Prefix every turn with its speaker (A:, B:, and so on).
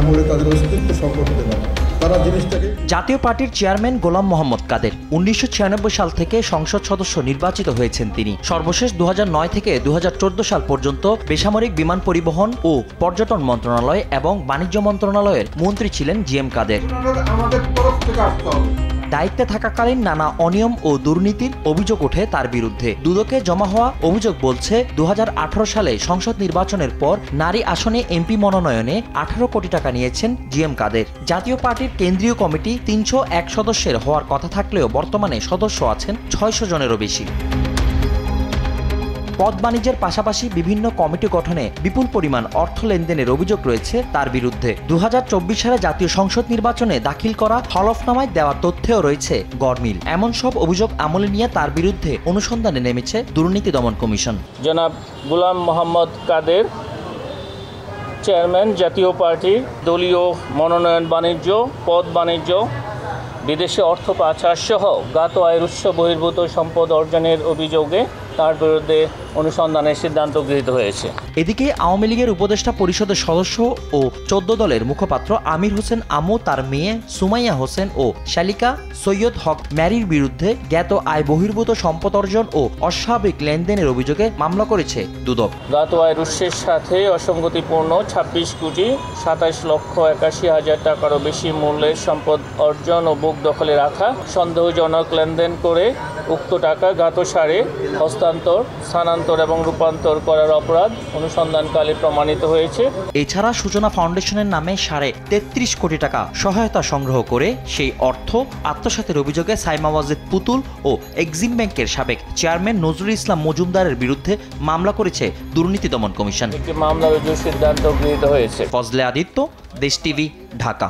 A: হলে তাদের অস্তিত্ব সংকট হতে পারে। তারা জিনিসটাকে
B: জাতীয় পার্টির চেয়ারম্যান গোলাম মোহাম্মদ কাদের 1996 সাল থেকে সংসদ সদস্য নির্বাচিত হয়েছেন তিনি। সর্বশেষ 2009 থেকে 2014 সাল পর্যন্ত বেসামরিক বিমান পরিবহন ও পর্যটন মন্ত্রণালয় এবং বাণিজ্য মন্ত্রণালয়ের মন্ত্রী ছিলেন জিএম কাদের।
A: আমাদের তরফ থেকে আসতে হবে।
B: দায়িত্বে থাকাকালীন নানা অনিয়ম ও দুর্নীতির অভিযোগ ওঠে তার বিরুদ্ধে। দুদকে জমা হওয়া অভিযোগ বলছে 2018 সালে সংসদ নির্বাচনের পর নারী আসনে এমপি মনোনয়নে 18 কোটি টাকা নিয়েছেন জিএম কাদের। জাতীয় পার্টির কেন্দ্রীয় কমিটি 301 সদস্যের হওয়ার কথা থাকলেও বর্তমানে সদস্য আছেন 600 জনেরও বেশি। পদ বাণিজ্যের পাশাপাশি বিভিন্ন কমিটি গঠনে বিপুল পরিমাণ অর্থ লেনদেনের অভিযোগ রয়েছে তার বিরুদ্ধে। 2024 সালে জাতীয় সংসদ নির্বাচনে দাখিল করা হলফনামায় দেওয়া তথ্যেও রয়েছে গরমিল। এমন সব অভিযোগ আমলে নিয়ে তার বিরুদ্ধে অনুসন্ধানে নেমেছে দুর্নীতি দমন কমিশন।
C: জনাব গোলাম মোহাম্মদ কাদের, চেয়ারম্যান, জাতীয় পার্টি, দলীয় মনোনয়ন বাণিজ্য, পদ বাণিজ্য, বিদেশে অর্থ পাচার সহ জ্ঞাত আয়ের উৎস বহির্ভূত সম্পদ অর্জনের অভিযোগে তার বিরুদ্ধে অনুসন্ধানের সিদ্ধান্ত গৃহীত হয়েছে।
B: এদিকে আওয়ামী লীগের উপদেষ্টা পরিষদের সদস্য ও 14 দলের মুখপাত্র আমির হোসেন আমু তার মেয়ে সুমাইয়া হোসেন ও শালিকা সৈয়দ হক ম্যারির বিরুদ্ধে জ্ঞাত আয় বহির্ভূত সম্পদ অর্জন ও অস্বাভাবিক লেনদেনের অভিযোগে মামলা করেছে দুদক।
C: জ্ঞাত আয়ের উৎসের সাথে অসঙ্গতিপূর্ণ 26,81,81,000 টাকারও বেশি মূল্যের সম্পদ অর্জন ও বুক দখলে রাখা, সন্দেহজনক লেনদেন করে উক্ত টাকা জ্ঞাত সারে হস্তান্তর, স্থানান্তর এবং রূপান্তর করার অপরাধ অনুসন্ধানকালে প্রমাণিত হয়েছে।
B: এছাড়া সূচনা ফাউন্ডেশনের নামে 33.5 কোটি টাকা সহায়তা সংগ্রহ করে সেই অর্থ আত্মসাতের অভিযোগে সাইমা ওয়াজেদ পুতুল ও এক্সিম ব্যাংকের সাবেক চেয়ারম্যান নজরুল ইসলাম মজুমদারের বিরুদ্ধে মামলা করেছে দুর্নীতি দমন কমিশন।
C: একটি মামলা রুজুর সিদ্ধান্ত গৃহীত হয়েছে।
B: ফজলে আদিত্য, দেশ টিভি, ঢাকা।